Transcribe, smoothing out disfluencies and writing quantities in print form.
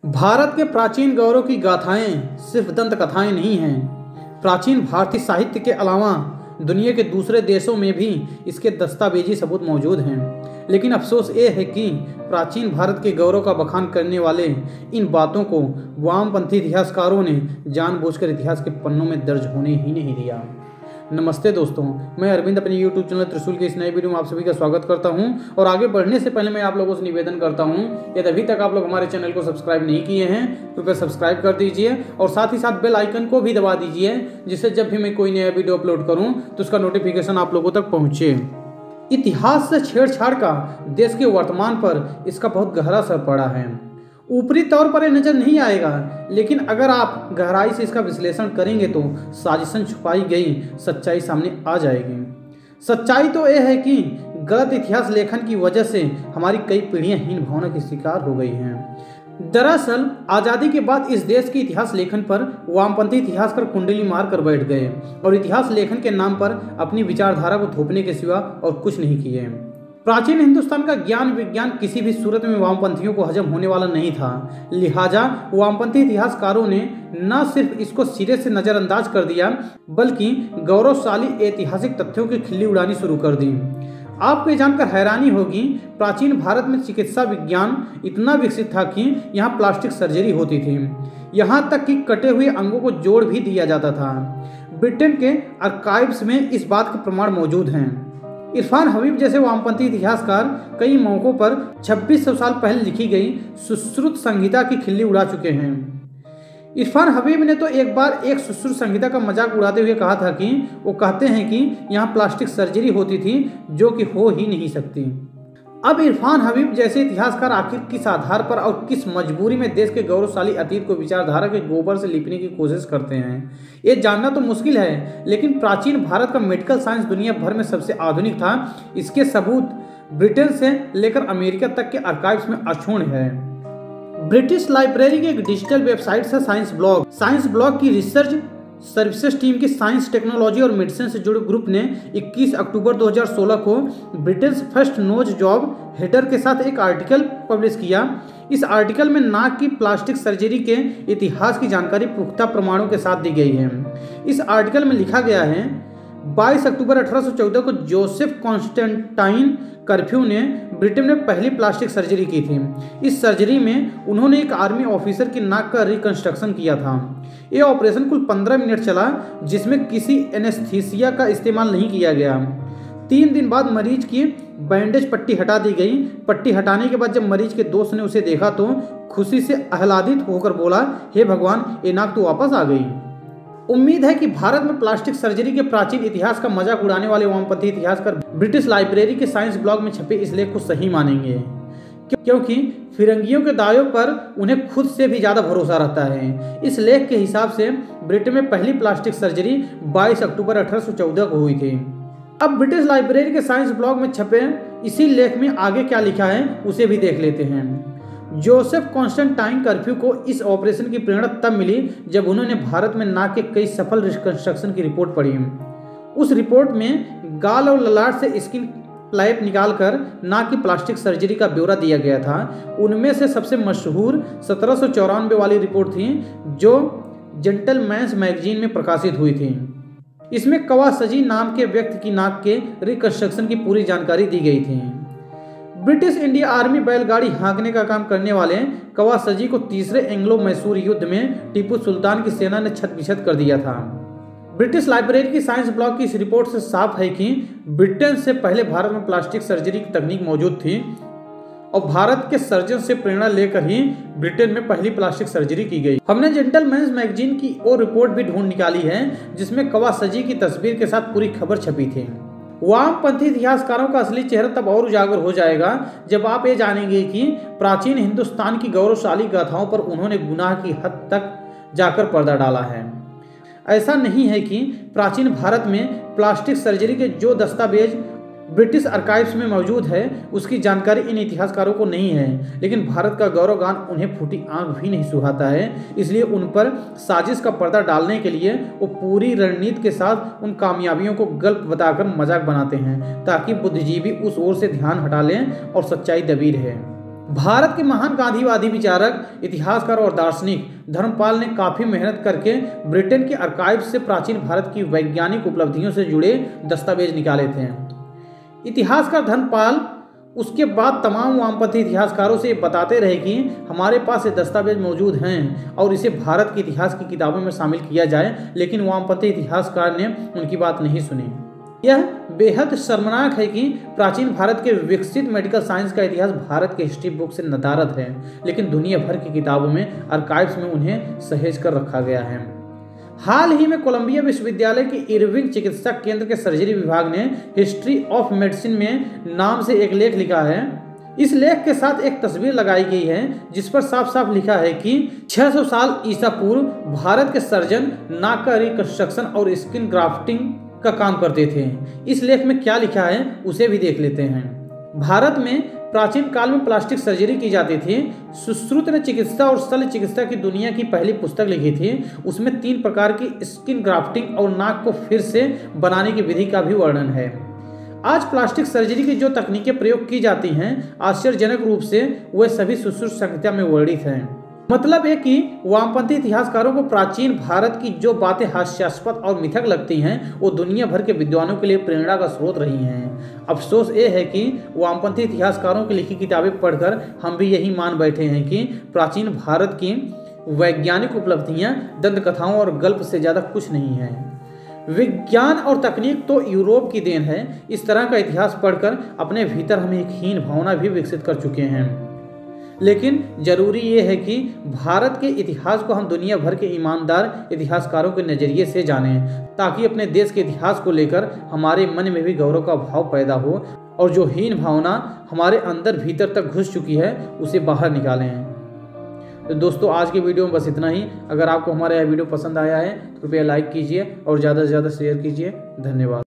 भारत के प्राचीन गौरव की गाथाएं सिर्फ दंत कथाएं नहीं हैं। प्राचीन भारतीय साहित्य के अलावा दुनिया के दूसरे देशों में भी इसके दस्तावेजी सबूत मौजूद हैं। लेकिन अफसोस ये है कि प्राचीन भारत के गौरव का बखान करने वाले इन बातों को वामपंथी इतिहासकारों ने जानबूझकर इतिहास के पन्नों में दर्ज होने ही नहीं दिया। नमस्ते दोस्तों, मैं अरविंद अपने YouTube चैनल त्रिशूल के इस नए वीडियो में आप सभी का स्वागत करता हूं। और आगे बढ़ने से पहले मैं आप लोगों से निवेदन करता हूं, यदि अभी तक आप लोग हमारे चैनल को सब्सक्राइब नहीं किए हैं तो सब्सक्राइब कर दीजिए और साथ ही साथ बेल आइकन को भी दबा दीजिए, जिससे जब भी मैं कोई नया वीडियो अपलोड करूं तो उसका नोटिफिकेशन आप लोगों तक पहुँचे। इतिहास से छेड़छाड़ का देश के वर्तमान पर इसका बहुत गहरा असर पड़ा है। ऊपरी तौर पर यह नजर नहीं आएगा, लेकिन अगर आप गहराई से इसका विश्लेषण करेंगे तो साजिशन छुपाई गई सच्चाई सामने आ जाएगी। सच्चाई तो यह है कि गलत इतिहास लेखन की वजह से हमारी कई पीढ़ियां हीन भावना की शिकार हो गई हैं। दरअसल आज़ादी के बाद इस देश के इतिहास लेखन पर वामपंथी इतिहासकार कुंडली मार कर बैठ गए और इतिहास लेखन के नाम पर अपनी विचारधारा को थोपने के सिवा और कुछ नहीं किए। प्राचीन हिंदुस्तान का ज्ञान विज्ञान किसी भी सूरत में वामपंथियों को हजम होने वाला नहीं था। लिहाजा वामपंथी इतिहासकारों ने न सिर्फ इसको सिरे से नज़रअंदाज कर दिया, बल्कि गौरवशाली ऐतिहासिक तथ्यों की खिल्ली उड़ानी शुरू कर दी। आपको ये जानकर हैरानी होगी, प्राचीन भारत में चिकित्सा विज्ञान इतना विकसित था कि यहाँ प्लास्टिक सर्जरी होती थी। यहाँ तक कि कटे हुए अंगों को जोड़ भी दिया जाता था। ब्रिटेन के आर्काइव्स में इस बात के प्रमाण मौजूद हैं। इरफान हबीब जैसे वामपंथी इतिहासकार कई मौकों पर 2600 साल पहले लिखी गई सुश्रुत संहिता की खिल्ली उड़ा चुके हैं। इरफान हबीब ने तो एक बार एक सुश्रुत संहिता का मजाक उड़ाते हुए कहा था कि वो कहते हैं कि यहाँ प्लास्टिक सर्जरी होती थी, जो कि हो ही नहीं सकती। अब इरफान हबीब जैसे इतिहासकार आखिर किस आधार पर और किस मजबूरी में देश के गौरवशाली अतीत को विचारधारा के गोबर से लिपने की कोशिश करते हैं, ये जानना तो मुश्किल है। लेकिन प्राचीन भारत का मेडिकल साइंस दुनिया भर में सबसे आधुनिक था, इसके सबूत ब्रिटेन से लेकर अमेरिका तक के आर्काइव्स में अक्षुण्ण है। ब्रिटिश लाइब्रेरी की एक डिजिटल वेबसाइट है साइंस ब्लॉग की रिसर्च सर्विसेज टीम की साइंस, टेक्नोलॉजी और मेडिसिन से जुड़े ग्रुप ने 21 अक्टूबर 2016 को Britain first nose job header के साथ एक आर्टिकल पब्लिश किया। इस आर्टिकल में नाक की प्लास्टिक सर्जरी के इतिहास की जानकारी पुख्ता प्रमाणों के साथ दी गई है। इस आर्टिकल में लिखा गया है, 22 अक्टूबर 1814 को जोसेफ कॉन्स्टेंटाइन कर्फ्यू ने ब्रिटेन में पहली प्लास्टिक सर्जरी की थी। इस सर्जरी में उन्होंने एक आर्मी ऑफिसर की नाक का रिकंस्ट्रक्शन किया था। ये ऑपरेशन कुल 15 मिनट चला, जिसमें किसी एनेस्थीसिया का इस्तेमाल नहीं किया गया। 3 दिन बाद मरीज की बैंडेज पट्टी हटा दी गई। पट्टी हटाने के बाद जब मरीज के दोस्त ने उसे देखा तो खुशी से आह्लादित होकर बोला, हे भगवान, ये नाक तो वापस आ गई। उम्मीद है कि भारत में प्लास्टिक सर्जरी के प्राचीन इतिहास का मजाक उड़ाने वाले वामपंथी इतिहासकार ब्रिटिश लाइब्रेरी के साइंस ब्लॉग में छपे इस लेख को सही मानेंगे, क्योंकि फिरंगियों के दावों पर उन्हें खुद से भी ज़्यादा भरोसा रहता है। इस लेख के हिसाब से ब्रिटेन में पहली प्लास्टिक सर्जरी 22 अक्टूबर 1814 को हुई थी। अब ब्रिटिश लाइब्रेरी के साइंस ब्लॉग में छपे इसी लेख में आगे क्या लिखा है उसे भी देख लेते हैं। जोसेफ कॉन्स्टेंटाइन कर्फ्यू को इस ऑपरेशन की प्रेरणा तब मिली जब उन्होंने भारत में नाक के कई सफल रिकंस्ट्रक्शन की रिपोर्ट पढ़ी। उस रिपोर्ट में गाल और ललाट से स्किन फ्लैप निकालकर नाक की प्लास्टिक सर्जरी का ब्यौरा दिया गया था। उनमें से सबसे मशहूर 1794 वाली रिपोर्ट थी, जो जेंटलमैन्स मैगजीन में प्रकाशित हुई थी। इसमें कवासजी नाम के व्यक्ति की नाक के रिकंस्ट्रक्शन की पूरी जानकारी दी गई थी। ब्रिटिश इंडिया आर्मी बैलगाड़ी हाँकने का काम करने वाले कवासजी को तीसरे एंग्लो मैसूर युद्ध में टीपू सुल्तान की सेना ने छत-बिछत कर दिया था। ब्रिटिश लाइब्रेरी की साइंस ब्लॉग की इस रिपोर्ट से साफ है कि ब्रिटेन से पहले भारत में प्लास्टिक सर्जरी की तकनीक मौजूद थी और भारत के सर्जन से प्रेरणा लेकर ही ब्रिटेन में पहली प्लास्टिक सर्जरी की गई। हमने जेंटलमैन्स मैगजीन की वो रिपोर्ट भी ढूंढ निकाली है, जिसमें कवासजी की तस्वीर के साथ पूरी खबर छपी थी। वामपंथी इतिहासकारों का असली चेहरा तब और उजागर हो जाएगा जब आप ये जानेंगे कि प्राचीन हिंदुस्तान की गौरवशाली गाथाओं पर उन्होंने गुनाह की हद तक जाकर पर्दा डाला है। ऐसा नहीं है कि प्राचीन भारत में प्लास्टिक सर्जरी के जो दस्तावेज ब्रिटिश आर्काइव्स में मौजूद है उसकी जानकारी इन इतिहासकारों को नहीं है, लेकिन भारत का गौरवगान उन्हें फूटी आंख भी नहीं सुहाता है। इसलिए उन पर साजिश का पर्दा डालने के लिए वो पूरी रणनीति के साथ उन कामयाबियों को गल्प बताकर मजाक बनाते हैं, ताकि बुद्धिजीवी उस ओर से ध्यान हटा लें और सच्चाई दबी रहे। भारत के महान गांधीवादी विचारक, इतिहासकार और दार्शनिक धर्मपाल ने काफी मेहनत करके ब्रिटेन के आर्काइव से प्राचीन भारत की वैज्ञानिक उपलब्धियों से जुड़े दस्तावेज निकाले थे। इतिहासकार धर्मपाल उसके बाद तमाम वामपंथी इतिहासकारों से बताते रहे कि हमारे पास ये दस्तावेज मौजूद हैं और इसे भारत के इतिहास की किताबों में शामिल किया जाए, लेकिन वामपंथी इतिहासकार ने उनकी बात नहीं सुनी। यह बेहद शर्मनाक है कि प्राचीन भारत के विकसित मेडिकल साइंस का इतिहास भारत के हिस्ट्री बुक से नदारद है, लेकिन दुनिया भर की किताबों में, आर्काइव्स में उन्हें सहेज कर रखा गया है। हाल ही में कोलंबिया विश्वविद्यालय के इरविंग चिकित्सा केंद्र के सर्जरी विभाग ने हिस्ट्री ऑफ मेडिसिन में नाम से एक लेख लिखा है। इस लेख के साथ एक तस्वीर लगाई गई है जिस पर साफ साफ लिखा है कि 600 साल ईसा पूर्व भारत के सर्जन नाक का रिकंस्ट्रक्शन और स्किन ग्राफ्टिंग का काम करते थे। इस लेख में क्या लिखा है उसे भी देख लेते हैं। भारत में प्राचीन काल में प्लास्टिक सर्जरी की जाती थी। सुश्रुत ने चिकित्सा और शल्य चिकित्सा की दुनिया की पहली पुस्तक लिखी थी। उसमें 3 प्रकार की स्किन ग्राफ्टिंग और नाक को फिर से बनाने की विधि का भी वर्णन है। आज प्लास्टिक सर्जरी की जो तकनीकें प्रयोग की जाती हैं, आश्चर्यजनक रूप से वे सभी सुश्रुत संहिता में वर्णित हैं। मतलब है कि वामपंथी इतिहासकारों को प्राचीन भारत की जो बातें हास्यास्पद और मिथक लगती हैं, वो दुनिया भर के विद्वानों के लिए प्रेरणा का स्रोत रही हैं। अफसोस ये है कि वामपंथी इतिहासकारों की लिखी किताबें पढ़कर हम भी यही मान बैठे हैं कि प्राचीन भारत की वैज्ञानिक उपलब्धियां दंत कथाओं और गल्प से ज़्यादा कुछ नहीं है। विज्ञान और तकनीक तो यूरोप की देन है। इस तरह का इतिहास पढ़कर अपने भीतर हम एक हीन भावना भी विकसित कर चुके हैं। लेकिन जरूरी ये है कि भारत के इतिहास को हम दुनिया भर के ईमानदार इतिहासकारों के नज़रिए से जानें, ताकि अपने देश के इतिहास को लेकर हमारे मन में भी गौरव का भाव पैदा हो और जो हीन भावना हमारे अंदर भीतर तक घुस चुकी है उसे बाहर निकालें। तो दोस्तों, आज के वीडियो में बस इतना ही। अगर आपको हमारा यह वीडियो पसंद आया है तो कृपया लाइक कीजिए और ज़्यादा से ज़्यादा शेयर कीजिए। धन्यवाद।